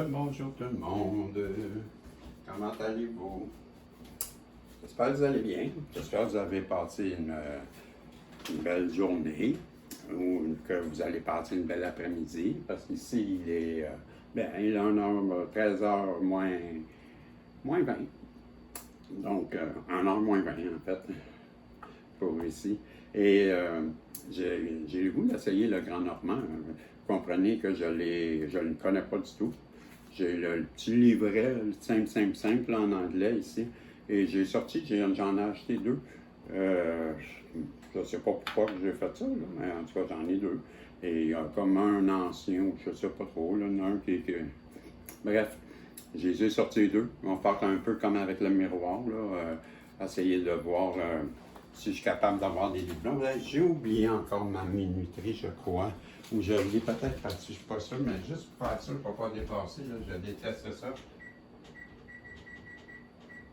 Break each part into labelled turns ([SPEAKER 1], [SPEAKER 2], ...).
[SPEAKER 1] Bonjour tout le monde. Comment allez-vous? J'espère que vous allez bien. J'espère que vous avez passé une belle journée ou que vous allez passer une belle après-midi. Parce qu'ici, il est 13h moins 20. Donc, 1h moins 20 en fait, pour ici. Et j'ai eu le goût d'essayer le Grand Normand. Vous comprenez que je ne le connais pas du tout. J'ai le petit livret, le simple en anglais ici. Et j'en ai acheté deux. Je ne sais pas pourquoi j'ai fait ça, là, mais en tout cas, j'en ai deux. Et il y a comme un ancien, ou je ne sais pas trop, là, un qui. Bref, j'ai sorti deux. On va faire un peu comme avec le miroir, là, essayer de voir si je suis capable d'avoir des diplômes. J'ai oublié encore ma minuterie, je crois. Ou je l'ai peut-être fait, si je ne suis pas sûr, mais juste pour faire ça, pour ne pas dépasser, là, je déteste ça.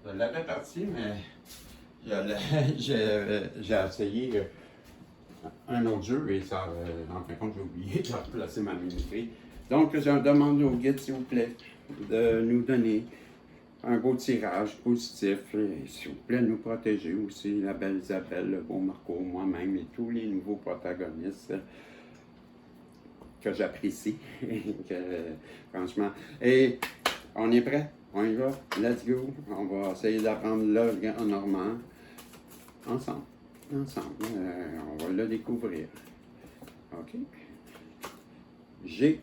[SPEAKER 1] Je l'avais parti, mais j'ai essayé un autre jeu et ça, en fin de compte, j'ai oublié de replacer ma minuterie. Donc, je demande au guide, s'il vous plaît, de nous donner un beau tirage positif. Et s'il vous plaît, nous protéger aussi, la belle Isabelle, le beau Marco, moi-même et tous les nouveaux protagonistes que j'apprécie. Franchement. Et on est prêt? On y va? Let's go! On va essayer d'apprendre le Grand Normand ensemble. On va le découvrir. OK? J'ai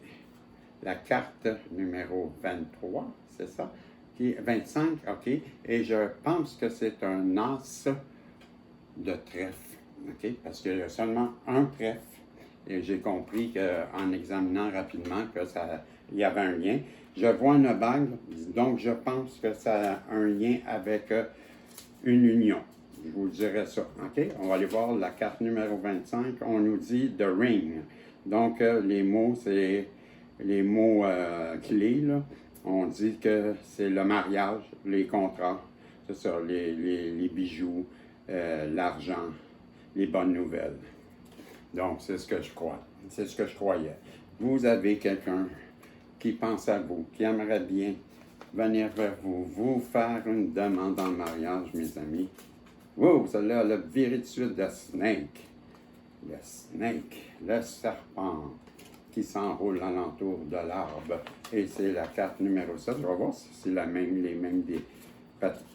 [SPEAKER 1] la carte numéro 23, c'est ça? Qui est 25, OK? Et je pense que c'est un as de trèfle, OK? Parce qu'il y a seulement un trèfle. Et j'ai compris qu'en examinant rapidement il y avait un lien. Je vois une bague, donc je pense que ça a un lien avec une union. Je vous dirai ça, OK? On va aller voir la carte numéro 25. On nous dit « The Ring ». Donc, les mots, c'est les mots clés, là. On dit que c'est le mariage, les contrats, c'est ça, les bijoux, l'argent, les bonnes nouvelles. Donc, c'est ce que je crois. C'est ce que je croyais. Vous avez quelqu'un qui pense à vous, qui aimerait bien venir vers vous, vous faire une demande en mariage, mes amis. Wow, celle-là, elle a viré de suite de Snake. Le Snake, le serpent qui s'enroule alentour de l'arbre. Et c'est la carte numéro 7. Je vais voir si c'est les mêmes des.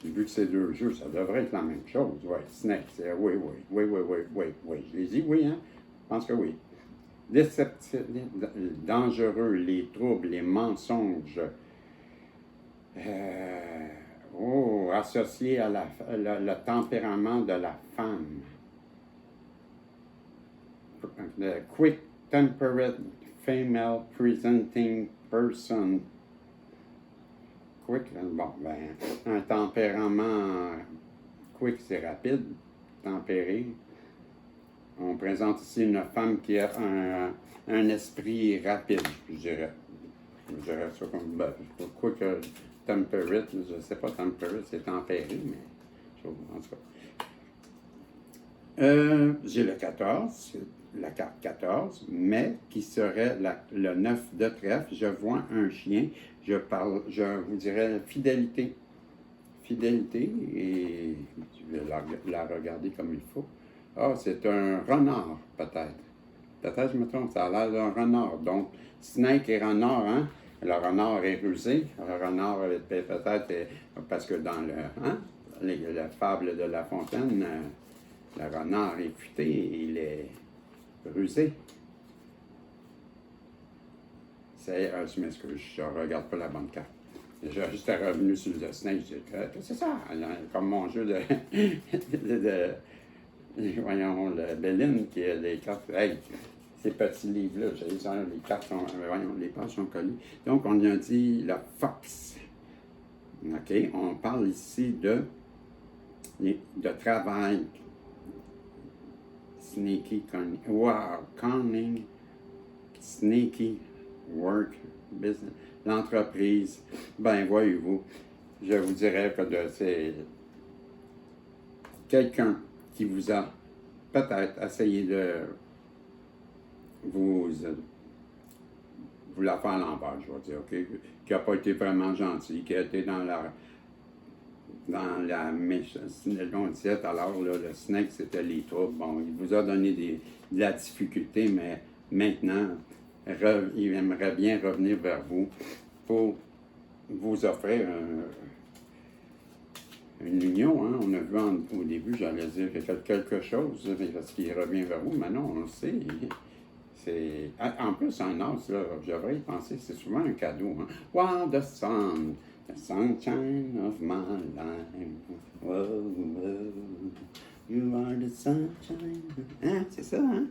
[SPEAKER 1] Vu que c'est deux jeux, ça devrait être la même chose. Oui, Snake, c'est oui. Je les dis oui, hein? Je pense que oui. Déceptif, dangereux, les troubles, les mensonges. Associés à le tempérament de la femme. The quick-tempered female presenting person. Un tempérament quick, c'est rapide, tempéré. On présente ici une femme qui a un esprit rapide, je dirais. Je dirais ça comme, quick temperate, je ne sais pas, temperate, c'est tempéré, mais en tout cas. J'ai le 14, la carte 14, mais qui serait le 9 de trèfle. Je vois un chien, je vous dirais fidélité. Fidélité, et je vais la regarder comme il faut. C'est un renard, peut-être. Peut-être je me trompe, ça a l'air d'un renard. Donc, Snake et renard, hein? Le renard est rusé. Le renard, peut-être, parce que dans la fable de La Fontaine, le renard est futé, il est rusé. Je m'excuse, je ne regarde pas la bonne carte. J'ai juste revenu sur le Snake, je dis que c'est ça, comme mon jeu voyons, le Béline qui a des cartes. Hey, ces petits livres-là, les cartes sont, les pages sont collées. Donc, on a dit le fox. OK, on parle ici de travail. Sneaky, cunning, sneaky, work, business, l'entreprise. Ben, voyez-vous, je vous dirais que c'est quelqu'un qui vous a peut-être essayé de vous vous la faire à l'envers, je vais dire, OK? Qui n'a pas été vraiment gentil, qui a été dans la méchanceté. On disait tout à l'heure, le snake, c'était les troubles. Bon, il vous a donné de la difficulté, mais maintenant, il aimerait bien revenir vers vous pour vous offrir une union. Hein? On a vu au début, j'allais dire quelque chose, parce qu'il revient vers vous. Maintenant, on le sait. En plus, un as, là, j'aurais y penser, c'est souvent un cadeau. Hein? Wow, the sunshine of my life. Whoa, whoa, you are the sunshine. Hein? C'est ça, hein?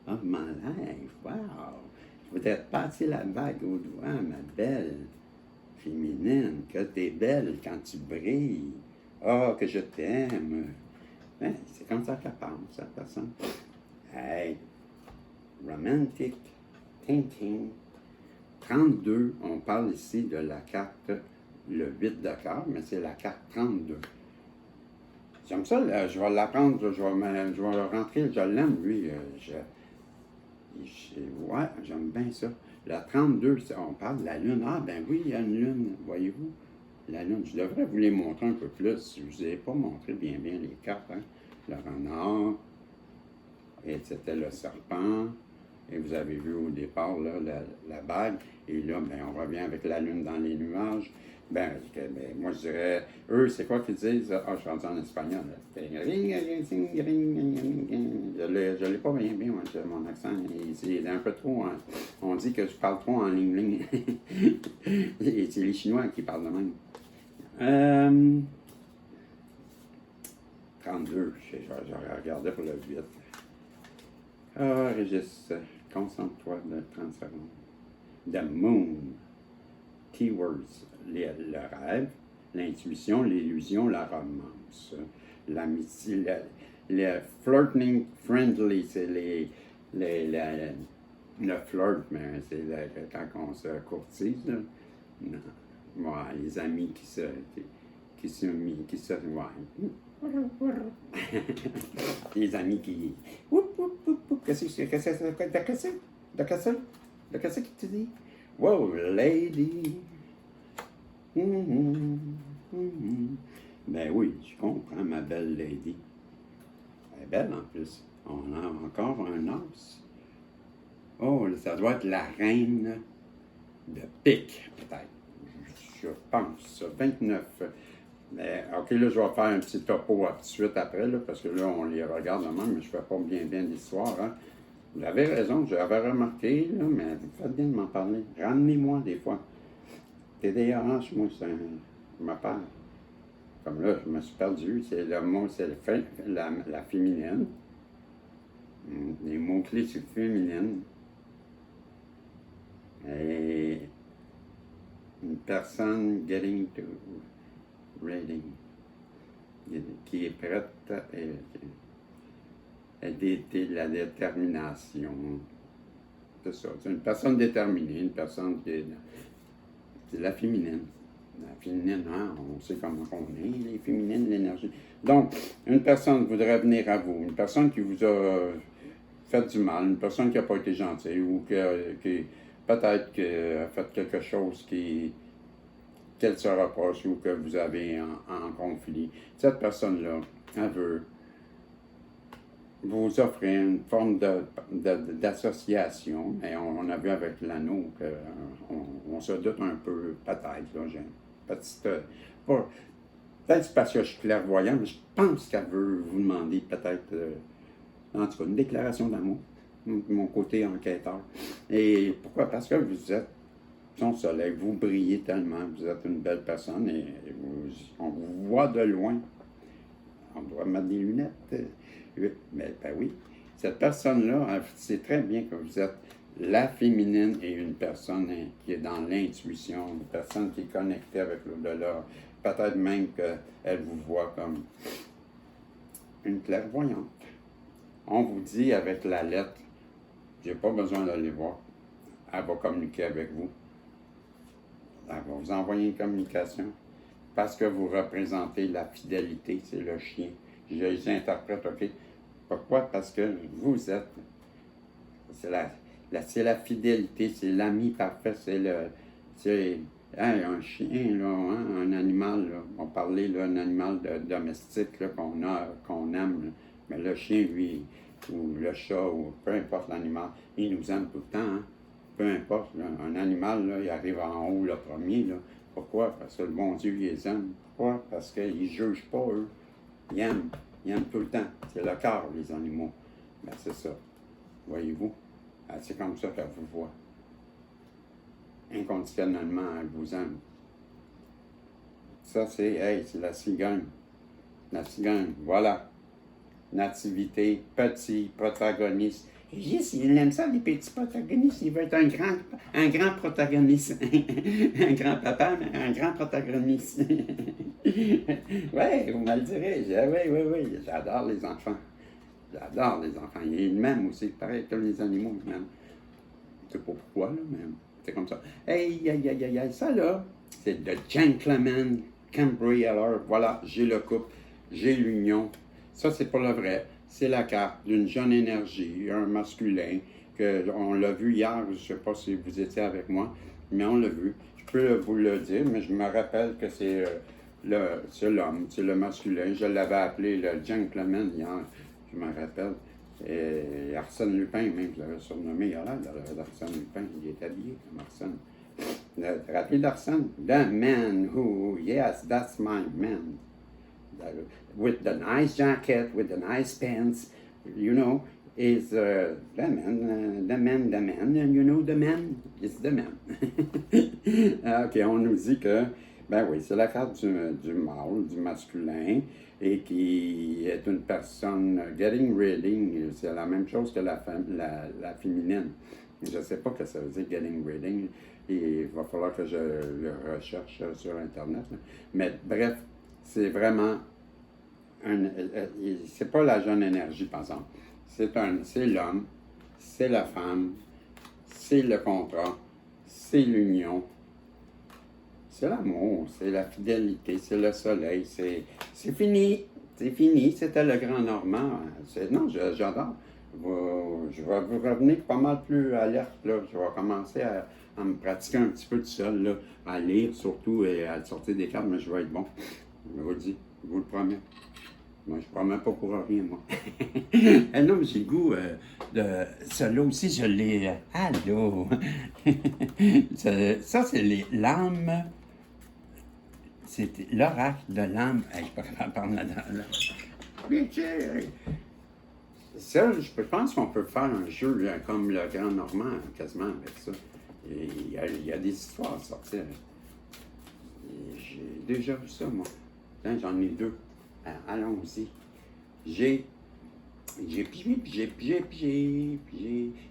[SPEAKER 1] Of my life. Wow! Je voudrais te passer la bague au doigt, ma belle féminine, que t'es belle quand tu brilles. Oh, que je t'aime. Hein? C'est comme ça qu'elle parle, cette personne. Hey! Romantic thinking. 32, on parle ici de la carte, le 8 de cœur, mais c'est la carte 32. J'aime ça, là, je vais l'apprendre, je vais le rentrer, je l'aime, lui. Ouais, j'aime bien ça. La 32, on parle de la lune. Ah, ben oui, il y a une lune, voyez-vous. La lune, je devrais vous les montrer un peu plus. Je ne vous ai pas montré bien les cartes. Hein. Le renard, et c'était le serpent. Et vous avez vu au départ là, la bague. Et là, ben, on revient avec la lune dans les nuages. Moi, je dirais, eux, c'est quoi qu'ils disent? Ah, je suis rendu en espagnol. Je ne l'ai pas bien, moi, mon accent. C'est un peu trop. Hein. On dit que je parle trop en ligne. Et c'est les Chinois qui parlent de même. 32, j'aurais regardé pour le 8. Ah, Régis, concentre-toi de 30 secondes. The Moon. Keywords. Le rêve, l'intuition, l'illusion, la romance. L'amitié, le flirting friendly, c'est le flirt, mais c'est quand on se courtise. Là. Non. Ouais, les amis qui se les amis qui. Qu'est-ce que tu dis? Wow, lady. Ben oui, je comprends, ma belle lady. Elle est belle en plus. On a encore un as. Oh, ça doit être la reine de pique, peut-être. Je pense. 29. Mais, OK, là, je vais faire un petit topo tout de suite après, là, parce que là, on les regarde même, mais je ne fais pas bien l'histoire. Hein. Vous avez raison, j'avais remarqué, là, mais faites bien de m'en parler. Ramenez-moi des fois. TDAH, moi, je me parle. Comme là, je me suis perdu. C'est le mot, c'est la féminine. Les mots-clés, c'est féminine. Et une personne getting to reading, qui est prête à la détermination. C'est ça. C'est une personne déterminée, une personne qui est. C'est la féminine. La féminine, hein, on sait comment on est, les féminines, l'énergie. Donc, une personne voudrait venir à vous, une personne qui vous a fait du mal, une personne qui n'a pas été gentille ou qui peut-être a fait quelque chose qu'elle se reproche ou que vous avez en conflit. Cette personne-là, elle veut vous offrir une forme d'association. Et on a vu avec l'anneau qu'on se doute un peu, peut-être, là, j'ai une petite. Peut-être c'est parce que je suis clairvoyant, mais je pense qu'elle veut vous demander peut-être, en tout cas, une déclaration d'amour, mon côté enquêteur. Et pourquoi? Parce que vous êtes son soleil, vous brillez tellement, vous êtes une belle personne et on vous voit de loin. On doit mettre des lunettes. Mais ben oui, cette personne-là, elle sait très bien que vous êtes la féminine et une personne qui est dans l'intuition, une personne qui est connectée avec l'au-delà. Peut-être même qu'elle vous voit comme une clairvoyante. On vous dit avec la lettre, j'ai pas besoin d'aller voir. Elle va communiquer avec vous. Elle va vous envoyer une communication parce que vous représentez la fidélité, c'est le chien. Je les interprète, OK? Pourquoi? Parce que vous êtes, c'est C'est la fidélité, c'est l'ami parfait, c'est un chien, là, hein, un animal, là, on parlait d'un animal domestique là, qu'on aime, là. Mais le chien, lui, ou le chat, ou peu importe l'animal, il nous aime tout le temps, hein. Peu importe, là, un animal, là, il arrive en haut le premier, là. Pourquoi? Parce que le bon Dieu, il les aime. Pourquoi? Parce qu'ils ne jugent pas, eux. Ils aiment tout le temps. C'est le cœur, les animaux. Ben, c'est ça. Voyez-vous? Ben, c'est comme ça qu'elle vous voit. Inconditionnellement, elle vous aime. Ça, c'est la cigogne. La cigogne, voilà. Nativité, petit protagoniste. Juste, il aime ça, les petits protagonistes. Il veut être un grand protagoniste. Un grand papa, mais un grand protagoniste. Ouais, vous me le direz. Oui. J'adore les enfants. J'adore les enfants. Ils m'aiment aussi, pareil que les animaux, ils m'aiment. Je sais pas pourquoi, là, mais c'est comme ça. Hey, ça là, c'est The Gentleman Cambry. Alors, voilà, j'ai le couple, j'ai l'union. Ça, c'est pas le vrai. C'est la carte d'une jeune énergie, un masculin, on l'a vu hier, je sais pas si vous étiez avec moi, mais on l'a vu. Je peux vous le dire, mais je me rappelle que c'est l'homme, c'est le masculin. Je l'avais appelé le gentleman hier, je me rappelle. Et Arsène Lupin, même, je l'avais surnommé, il a l'air d'Arsène Lupin, il est habillé comme Arsène. Vous vous rappelez d'Arsène? The man who, yes, that's my man. With the nice jacket, with the nice pants, you know, is the man, and you know the man is the man. Ok, on nous dit que, ben oui, c'est la carte du mâle, du masculin, et qui est une personne getting ready, c'est la même chose que la féminine. Je ne sais pas ce que ça veut dire getting ready, et il va falloir que je le recherche sur Internet. Mais bref, c'est vraiment c'est pas la jeune énergie, par exemple. C'est l'homme, c'est la femme, c'est le contrat, c'est l'union, c'est l'amour, c'est la fidélité, c'est le soleil, c'est fini. C'est fini, c'était le grand Normand. Non, j'adore. Je vais vous revenir pas mal plus alerte, là. Je vais commencer à me pratiquer un petit peu tout seul, là, à lire surtout et à sortir des cartes, mais je vais être bon. Je vous le dis, je vous le promets. Moi, je ne promets pas pour rien, moi. Non, mais j'ai le goût de... Celui-là aussi, je l'ai... Allô! Ça, c'est l'âme... C'est l'oracle de l'âme... Hey, je peux pas parler là-dedans. Ça, je pense qu'on peut faire un jeu comme le Grand Normand, quasiment, avec ça. Et il y a des histoires à sortir. J'ai déjà vu ça, moi. J'en ai deux. Allons-y. J'ai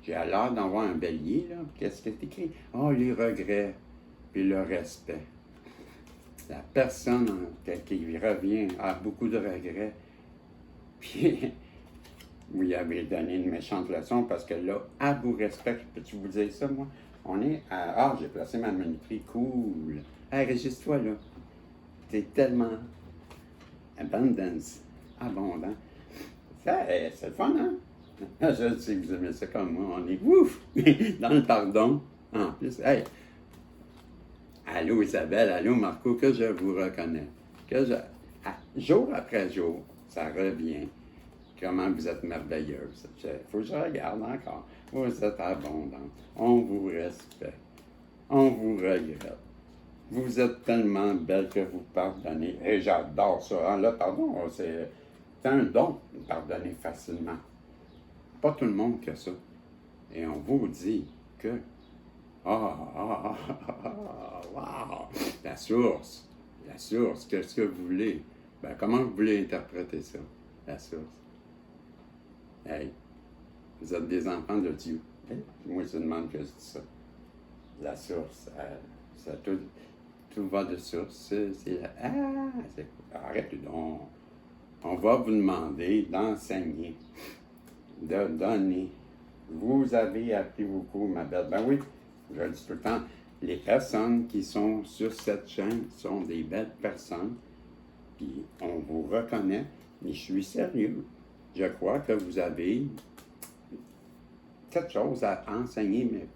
[SPEAKER 1] l'air d'avoir un bélier, là. Qu'est-ce que c'est écrit? Oh, les regrets, puis le respect. La personne qui revient a beaucoup de regrets. Puis, vous y avez donné une méchante leçon parce que là, à vous respect, peux-tu vous dire ça, moi? On est à... Ah, j'ai placé ma minuterie, cool. Hey, régisse-toi, là. T'es tellement... Abundance, abondant. Ça, c'est le fun, hein? Je sais que vous aimez ça comme moi. On est ouf! Dans le pardon. En plus, hey! Allô Isabelle, allô Marco, que je vous reconnais. Jour après jour, ça revient. Comment vous êtes merveilleuse. Il faut que je regarde encore. Vous êtes abondante. On vous respecte. On vous regrette. Vous êtes tellement belle que vous pardonnez. Et j'adore ça. Hein? Là, pardon, c'est un don de pardonner facilement. Pas tout le monde qui a ça. Et on vous dit que... wow! La source, qu'est-ce que vous voulez? Ben, comment vous voulez interpréter ça? La source. Hey, vous êtes des enfants de Dieu. Moi, je demande que je dis ça. La source, ça tout va de source. Arrête donc. On va vous demander d'enseigner, de donner. Vous avez appris beaucoup, ma belle. Ben oui, je le dis tout le temps, les personnes qui sont sur cette chaîne sont des belles personnes. Puis on vous reconnaît, mais je suis sérieux. Je crois que vous avez quelque chose à enseigner, mais